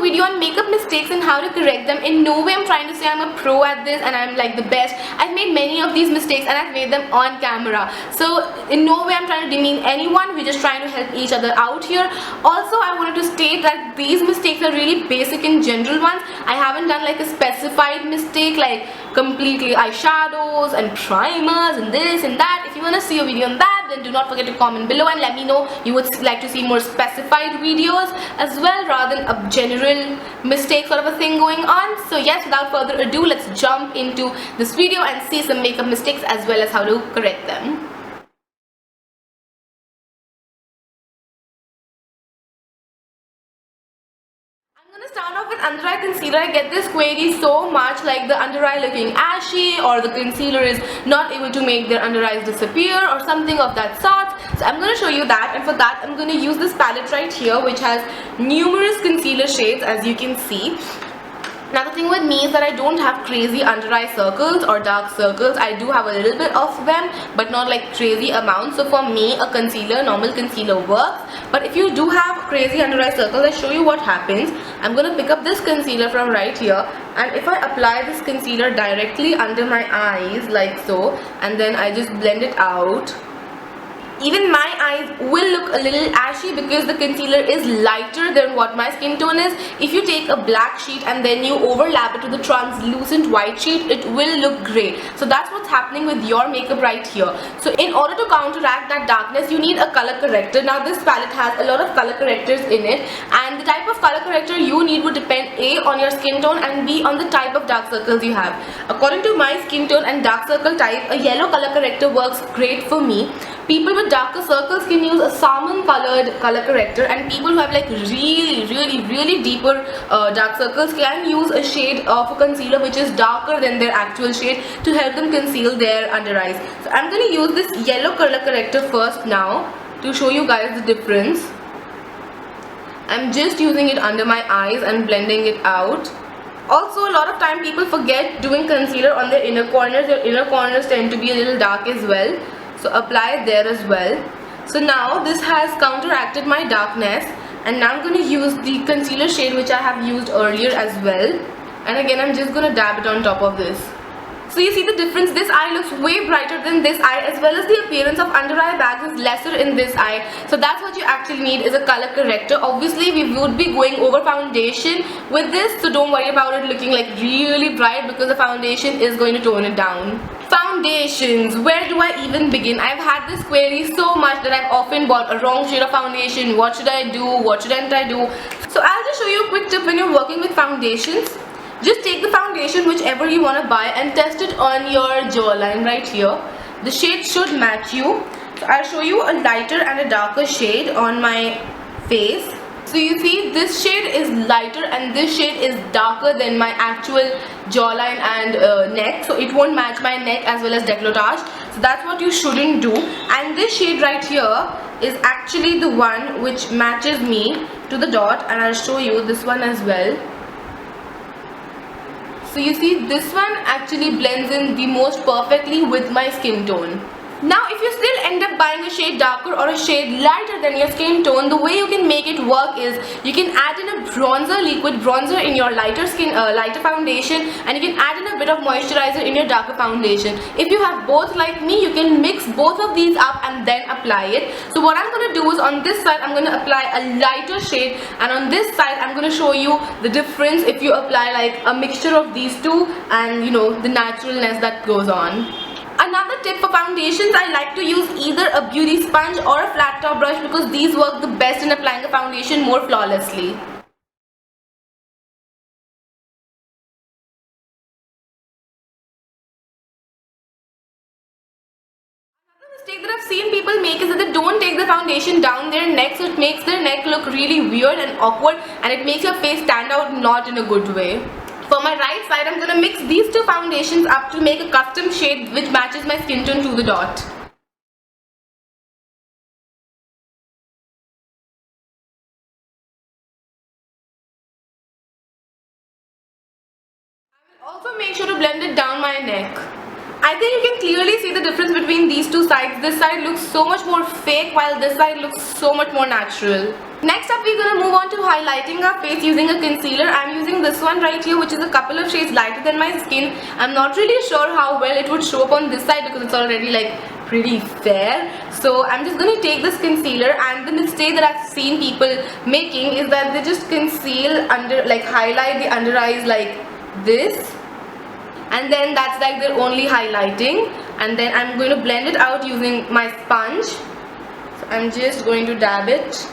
video on makeup mistakes and how to correct them. In no way I'm trying to say I'm a pro at this and I'm like the best. I've made many of these mistakes and I've made them on camera. So in no way I'm trying to demean anyone. We're just trying to help each other out here. Also, I wanted to state that these mistakes are really basic and general ones. I haven't done like a specified mistake like completely eyeshadows and primers and this and that. If you want to see a video on that, then do not forget to comment below and let me know you would like to see more specified videos as well rather than a general mistake sort of a thing going on. So yes, without further ado, let's jump into this video and see some makeup mistakes as well as how to correct them. I'm gonna start off with under eye concealer. I get this query so much, like the under eye looking ashy or the concealer is not able to make their under eyes disappear or something of that sort. So I'm gonna show you that, and for that I'm gonna use this palette right here which has numerous concealer shades, as you can see. Now the thing with me is that I don't have crazy under eye circles or dark circles. I do have a little bit of them, but not like crazy amounts. So for me, a concealer, normal concealer works. But if you do have crazy under eye circles, I'll show you what happens. I'm going to pick up this concealer from right here, and if I apply this concealer directly under my eyes like so, and then I just blend it out, even my eyes will look a little ashy because the concealer is lighter than what my skin tone is. If you take a black sheet and then you overlap it to the translucent white sheet, it will look grey. So that's what's happening with your makeup right here. So in order to counteract that darkness, you need a color corrector. Now this palette has a lot of color correctors in it, and the type of color corrector you need would depend A on your skin tone and B on the type of dark circles you have. According to my skin tone and dark circle type, a yellow color corrector works great for me. People with darker circles can use a salmon colored color corrector, and people who have like really deeper dark circles can use a shade of a concealer which is darker than their actual shade to help them conceal their under eyes. So I'm going to use this yellow color corrector first now to show you guys the difference. I'm just using it under my eyes and blending it out. Also, a lot of time people forget doing concealer on their inner corners. Their inner corners tend to be a little dark as well. So apply it there as well. So now this has counteracted my darkness, and now I'm going to use the concealer shade which I have used earlier as well, and again I'm just going to dab it on top of this. So you see the difference, this eye looks way brighter than this eye, as well as the appearance of under eye bags is lesser in this eye. So that's what you actually need, is a color corrector. Obviously we would be going over foundation with this, so don't worry about it looking like really bright because the foundation is going to tone it down. Foundations, where do I even begin? I've had this query so much that I've often bought a wrong shade of foundation. What should I do? What shouldn't I do? So I'll just show you a quick tip when you're working with foundations. Just take the foundation whichever you want to buy and test it on your jawline right here. The shade should match you. So I'll show you a lighter and a darker shade on my face. So you see this shade is lighter and this shade is darker than my actual jawline and neck. So it won't match my neck as well as décolletage. So that's what you shouldn't do. And this shade right here is actually the one which matches me to the dot, and I'll show you this one as well. So you see this one actually blends in the most perfectly with my skin tone. Now if you still end up buying a shade darker or a shade lighter than your skin tone, the way you can make it work is you can add in a bronzer, liquid bronzer in your lighter foundation, and you can add in a bit of moisturizer in your darker foundation. If you have both like me, you can mix both of these up and then apply it. So what I'm going to do is on this side I'm going to apply a lighter shade, and on this side I'm going to show you the difference if you apply like a mixture of these two and you know the naturalness that goes on. Another tip for foundations, I like to use either a beauty sponge or a flat top brush because these work the best in applying a foundation more flawlessly. Another mistake that I've seen people make is that they don't take the foundation down their neck, so it makes their neck look really weird and awkward, and it makes your face stand out not in a good way. For my right side, I'm going to mix these two foundations up to make a custom shade which matches my skin tone to the dot. I will also make sure to blend it down my neck. I think you can clearly see the difference between these two sides. This side looks so much more fake while this side looks so much more natural. Next up, we're gonna move on to highlighting our face using a concealer. I'm using this one right here, which is a couple of shades lighter than my skin. I'm not really sure how well it would show up on this side because it's already like pretty fair. So I'm just gonna take this concealer, and the mistake that I've seen people making is that they just conceal under, like highlight the under eyes like this, and then that's like their only highlighting. And then I'm going to blend it out using my sponge. So I'm just going to dab it.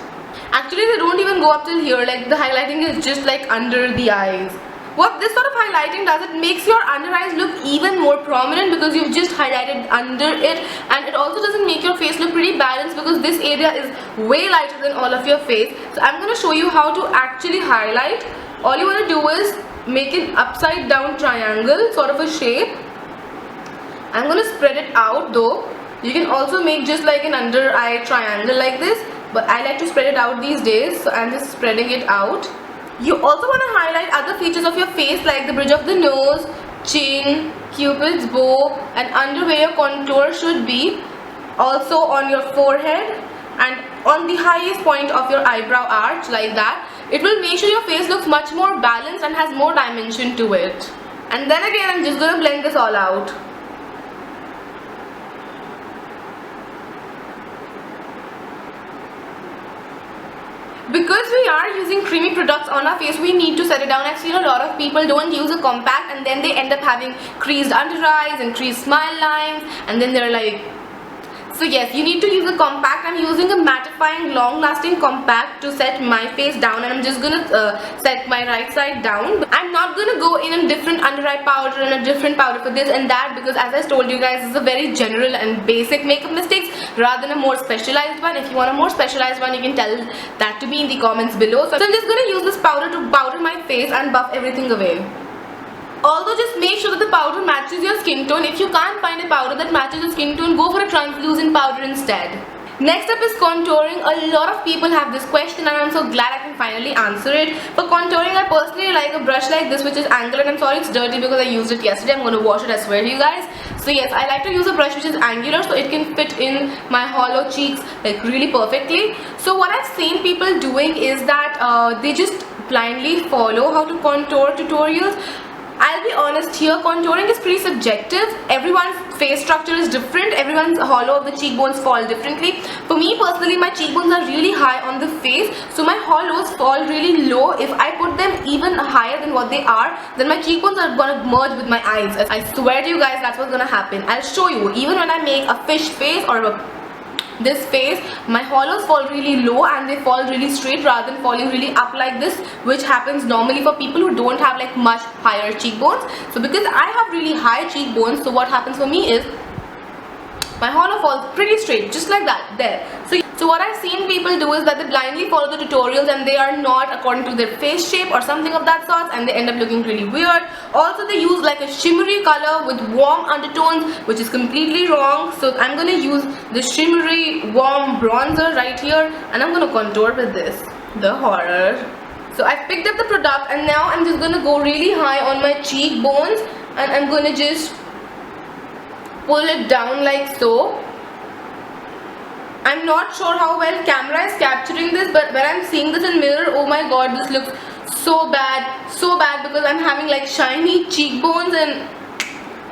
Actually, they don't even go up till here, like the highlighting is just like under the eyes. What this sort of highlighting does, it makes your under eyes look even more prominent because you've just highlighted under it, and it also doesn't make your face look pretty balanced because this area is way lighter than all of your face. So I'm going to show you how to actually highlight. All you want to do is make an upside down triangle sort of a shape. I'm going to spread it out though. You can also make just like an under eye triangle like this, but I like to spread it out these days, so I'm just spreading it out. You also want to highlight other features of your face like the bridge of the nose, chin, cupid's bow, and under where your contour should be. Also on your forehead and on the highest point of your eyebrow arch like that. It will make sure your face looks much more balanced and has more dimension to it. And then again, I'm just going to blend this all out. Because we are using creamy products on our face, we need to set it down. I've seen a lot of people don't use a compact and then they end up having creased under eyes and creased smile lines, and then they're like... So yes, you need to use a compact. I'm using a mattifying long-lasting compact to set my face down, and I'm just gonna set my right side down. I'm not gonna go in a different under eye powder and a different powder for this and that, because as I told you guys, this is a very general and basic makeup mistakes rather than a more specialized one. If you want a more specialized one, you can tell that to me in the comments below. So I'm just gonna use this powder to powder my face and buff everything away. Although just make sure that the powder matches your skin tone. If you can't find a powder that matches your skin tone, go for a translucent powder instead. Next up is contouring. A lot of people have this question and I'm so glad I can finally answer it. For contouring, I personally like a brush like this, which is angular, and I'm sorry it's dirty because I used it yesterday. I'm going to wash it, I swear to you guys. So yes, I like to use a brush which is angular so it can fit in my hollow cheeks like really perfectly. So what I've seen people doing is that they just blindly follow how to contour tutorials. I'll be honest here, contouring is pretty subjective. Everyone's face structure is different. Everyone's hollow of the cheekbones fall differently. For me personally, my cheekbones are really high on the face, so my hollows fall really low. If I put them even higher than what they are, then my cheekbones are gonna merge with my eyes. I swear to you guys, that's what's gonna happen. I'll show you. Even when I make a fish face or this face, my hollows fall really low and they fall really straight rather than falling really up like this, which happens normally for people who don't have like much higher cheekbones. So because I have really high cheekbones, so what happens for me is my hollow falls pretty straight, just like that, there. So what I've seen people do is that they blindly follow the tutorials and they are not according to their face shape or something of that sort, and they end up looking really weird. Also, they use like a shimmery color with warm undertones, which is completely wrong. So I'm going to use the shimmery warm bronzer right here, and I'm going to contour with this. The horror. So I've picked up the product and now I'm just going to go really high on my cheekbones, and I'm going to just pull it down like so. I'm not sure how well camera is capturing this, but when I'm seeing this in mirror, oh my god, this looks so bad because I'm having like shiny cheekbones and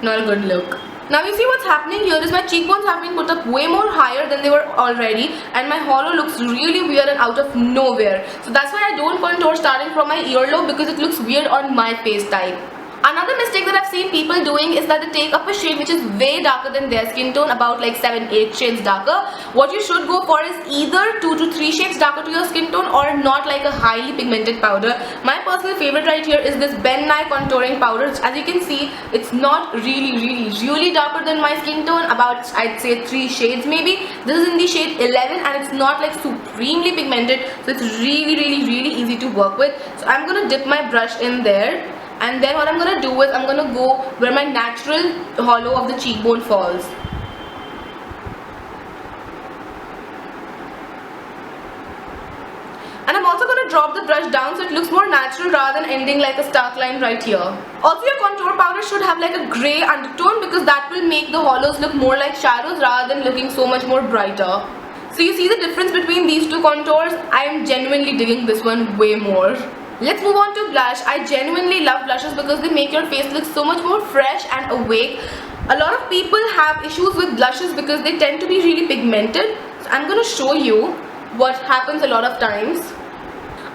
not a good look. Now you see what's happening here is my cheekbones have been put up way more higher than they were already, and my hollow looks really weird and out of nowhere. So that's why I don't contour starting from my earlobe, because it looks weird on my face type. Another mistake that I've seen people doing is that they take up a shade which is way darker than their skin tone, about like 7-8 shades darker. What you should go for is either 2 to 3 shades darker to your skin tone or not like a highly pigmented powder. My personal favorite right here is this Ben Nye contouring powder, which as you can see, it's not really darker than my skin tone, about I'd say 3 shades maybe. This is in the shade 11 and it's not like supremely pigmented, so it's really easy to work with. So I'm gonna dip my brush in there. And then what I'm going to do is I'm going to go where my natural hollow of the cheekbone falls. And I'm also going to drop the brush down so it looks more natural rather than ending like a stark line right here. Also, your contour powder should have like a grey undertone, because that will make the hollows look more like shadows rather than looking so much more brighter. So you see the difference between these two contours? I am genuinely digging this one way more. Let's move on to blush. I genuinely love blushes because they make your face look so much more fresh and awake. A lot of people have issues with blushes because they tend to be really pigmented. So I'm going to show you what happens a lot of times.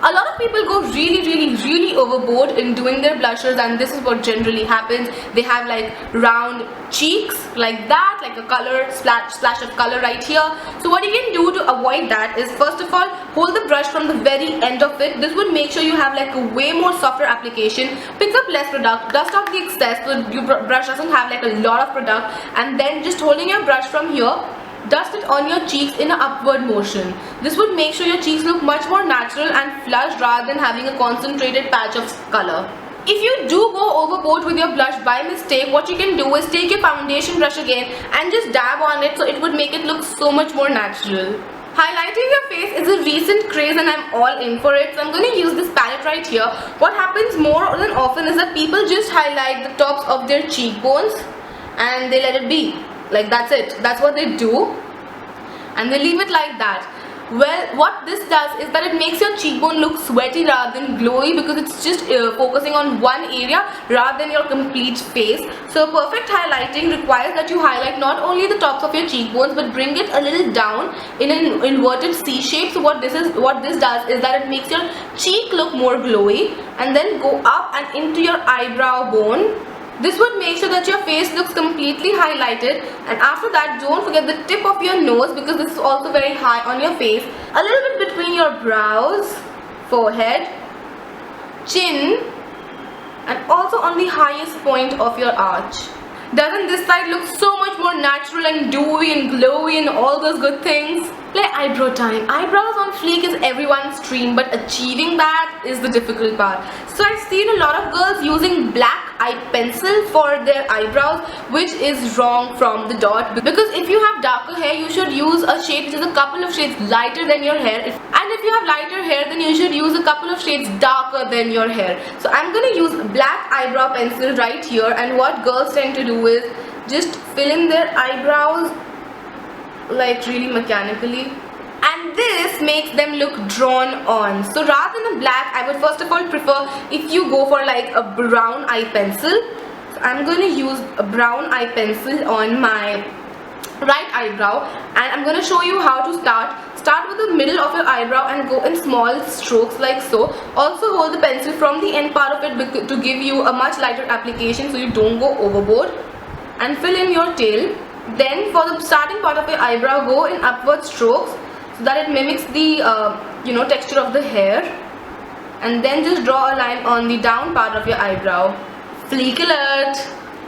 A lot of people go really overboard in doing their blushes, and this is what generally happens. They have like round cheeks like that, like a color splash of color right here. So what you can do to avoid that is, first of all, hold the brush from the very end of it. This would make sure you have like a way more softer application, picks up less product, dust off the excess so your brush doesn't have like a lot of product, and then just holding your brush from here, dust it on your cheeks in an upward motion. This would make sure your cheeks look much more natural and flushed rather than having a concentrated patch of color. If you do go overboard with your blush by mistake, what you can do is take your foundation brush again and just dab on it, so it would make it look so much more natural. Highlighting your face is a recent craze and I'm all in for it, so I'm going to use this palette right here. What happens more than often is that people just highlight the tops of their cheekbones and they let it be. Like, that's it. That's what they do, and they leave it like that. Well, what this does is that it makes your cheekbone look sweaty rather than glowy, because it's just focusing on one area rather than your complete face. So perfect highlighting requires that you highlight not only the tops of your cheekbones but bring it a little down in an inverted C shape. So what this does is that it makes your cheek look more glowy, and then go up and into your eyebrow bone. This would make sure that your face looks completely highlighted, and after that, don't forget the tip of your nose, because this is also very high on your face. A little bit between your brows, forehead, chin, and also on the highest point of your arch. Doesn't this side look so much more natural and dewy and glowy and all those good things? Play eyebrow time. Eyebrows on fleek is everyone's dream, but achieving that is the difficult part. So I've seen a lot of girls using black eye pencil for their eyebrows, which is wrong from the dot, because if you have darker hair, you should use a shade which is a couple of shades lighter than your hair, and if you have lighter hair, then you should use a couple of shades darker than your hair. So I'm going to use black eyebrow pencil right here, and what girls tend to do is just fill in their eyebrows like really mechanically, and this makes them look drawn on. So rather than a black, I would first of all prefer if you go for like a brown eye pencil. So I'm going to use a brown eye pencil on my right eyebrow, and I'm going to show you how to start with the middle of your eyebrow and go in small strokes like so. Also hold the pencil from the end part of it to give you a much lighter application so you don't go overboard, and fill in your tail. Then for the starting part of your eyebrow, go in upward strokes so that it mimics the texture of the hair, and then just draw a line on the down part of your eyebrow. Fleek alert!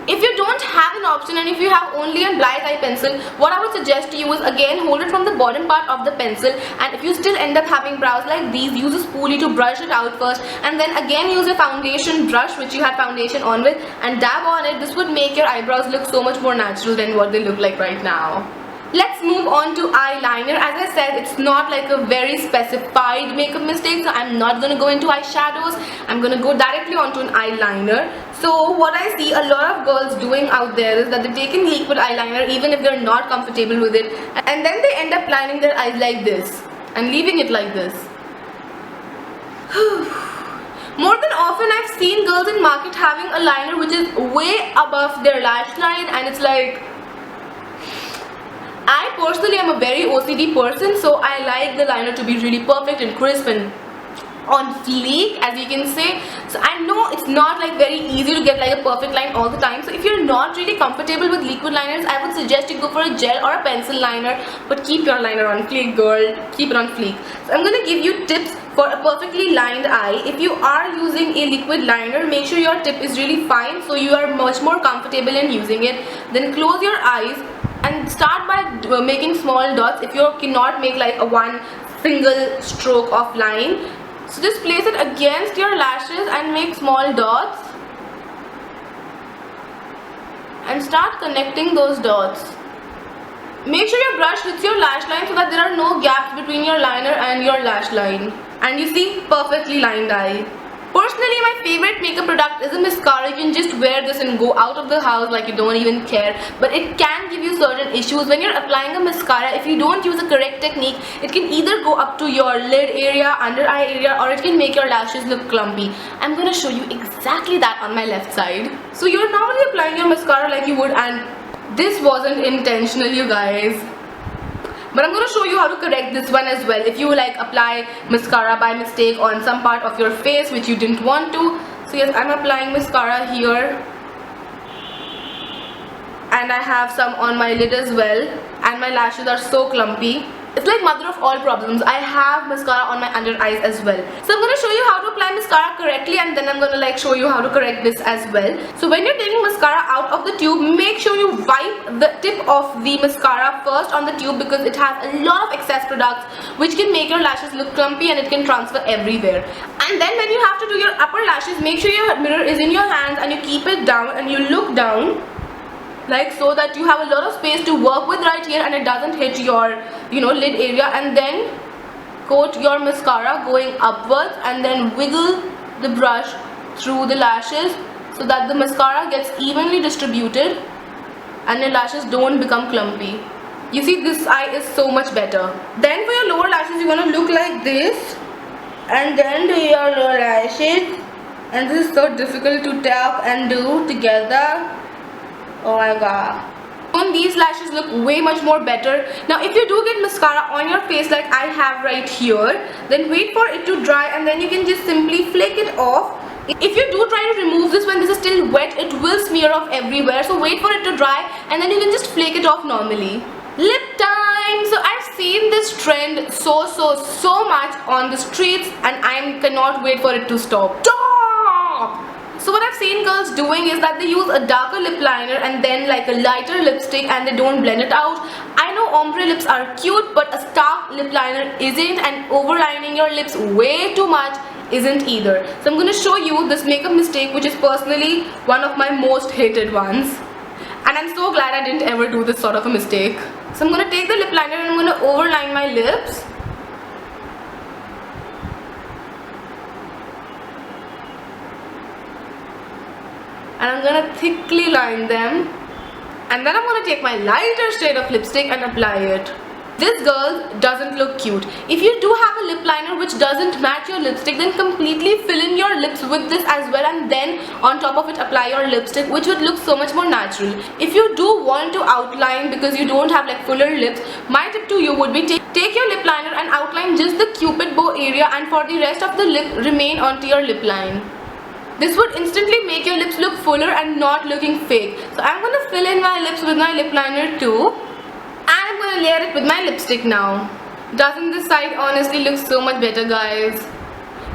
If you don't have an option and if you have only a black eye pencil, what I would suggest to you is again hold it from the bottom part of the pencil, and if you still end up having brows like these, use a spoolie to brush it out first, and then again use a foundation brush which you had foundation on with and dab on it. This would make your eyebrows look so much more natural than what they look like right now. Let's move on to eyeliner. As I said, it's not like a very specified makeup mistake, so I'm not going to go into eyeshadows. I'm going to go directly onto an eyeliner. So what I see a lot of girls doing out there is that they're taking liquid eyeliner even if they're not comfortable with it, and then they end up lining their eyes like this and leaving it like this. More than often, I've seen girls in market having a liner which is way above their lash line, and it's like, I personally am a very OCD person, so I like the liner to be really perfect and crisp and on fleek, as you can say. So I know it's not like very easy to get like a perfect line all the time. So if you're not really comfortable with liquid liners, I would suggest you go for a gel or a pencil liner, but keep your liner on fleek, girl. Keep it on fleek. So I'm going to give you tips for a perfectly lined eye. If you are using a liquid liner, make sure your tip is really fine so you are much more comfortable in using it. Then close your eyes and start by making small dots if you cannot make like a one single stroke of line. So just place it against your lashes and make small dots and start connecting those dots. Make sure your brush hits your lash line so that there are no gaps between your liner and your lash line. And you see, perfectly lined eye. Personally, my favorite makeup product is a mascara. You can just wear this and go out of the house like you don't even care. But it can give you certain issues when you're applying a mascara. If you don't use a correct technique, it can either go up to your lid area, under eye area, or it can make your lashes look clumpy. I'm gonna show you exactly that on my left side. So you're normally applying your mascara like you would, and this wasn't intentional, you guys. But I'm going to show you how to correct this one as well. If you like apply mascara by mistake on some part of your face which you didn't want to. So yes, I'm applying mascara here. And I have some on my lid as well. And my lashes are so clumpy. It's like mother of all problems. I have mascara on my under eyes as well. So I'm going to show you how to apply mascara correctly, and then I'm going to like show you how to correct this as well. So when you're taking mascara out of the tube, make sure you wipe the tip of the mascara first on the tube, because it has a lot of excess products which can make your lashes look clumpy and it can transfer everywhere. And then when you have to do your upper lashes, make sure your mirror is in your hands and you keep it down and you look down. Like so, that you have a lot of space to work with right here and it doesn't hit your lid area. And then coat your mascara going upwards and then wiggle the brush through the lashes so that the mascara gets evenly distributed and your lashes don't become clumpy. You see, this eye is so much better. Then for your lower lashes, you're gonna look like this, and then do your lower lashes, and this is so difficult to tap and do together. Oh my god. These lashes look way much more better. Now if you do get mascara on your face like I have right here, then wait for it to dry and then you can just simply flake it off. If you do try to remove this when this is still wet, it will smear off everywhere. So wait for it to dry and then you can just flake it off normally. Lip time! So I've seen this trend so much on the streets and I cannot wait for it to stop. So what I've seen girls doing is that they use a darker lip liner and then like a lighter lipstick and they don't blend it out. I know ombre lips are cute, but a stark lip liner isn't, and overlining your lips way too much isn't either. So I'm going to show you this makeup mistake, which is personally one of my most hated ones. And I'm so glad I didn't ever do this sort of a mistake. So I'm going to take the lip liner and I'm going to overline my lips. And I'm gonna thickly line them, and then I'm gonna take my lighter shade of lipstick and apply it. This girl doesn't look cute. If you do have a lip liner which doesn't match your lipstick, then completely fill in your lips with this as well, and then on top of it apply your lipstick, which would look so much more natural. If you do want to outline because you don't have like fuller lips, my tip to you would be take your lip liner and outline just the cupid bow area, and for the rest of the lip remain onto your lip line. This would instantly make your lips look fuller and not looking fake. So I'm going to fill in my lips with my lip liner too. And I'm going to layer it with my lipstick now. Doesn't this side honestly look so much better, guys?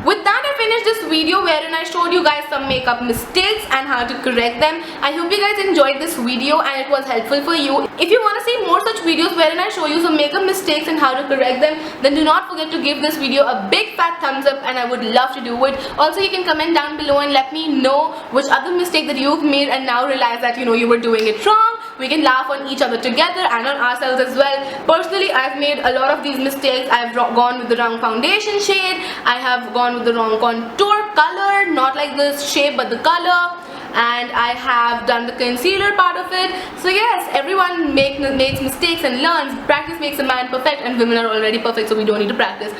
With that, I finished this video wherein I showed you guys some makeup mistakes and how to correct them. I hope you guys enjoyed this video and it was helpful for you. If you want to see more such videos wherein I show you some makeup mistakes and how to correct them, then do not forget to give this video a big fat thumbs up, and I would love to do it. Also, you can comment down below and let me know which other mistake that you've made and now realize that you were doing it wrong. We can laugh on each other together and on ourselves as well. Personally, I've made a lot of these mistakes. I've gone with the wrong foundation shade. I have gone with the wrong contour color, not like the shape but the color. And I have done the concealer part of it. So yes, everyone makes mistakes and learns. Practice makes a man perfect, and women are already perfect, so we don't need to practice.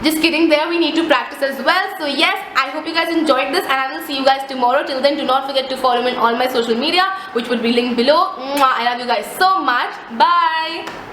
Just kidding there, we need to practice as well. So yes, I hope you guys enjoyed this, and I will see you guys tomorrow. Till then, do not forget to follow me on all my social media, which will be linked below. I love you guys so much. Bye.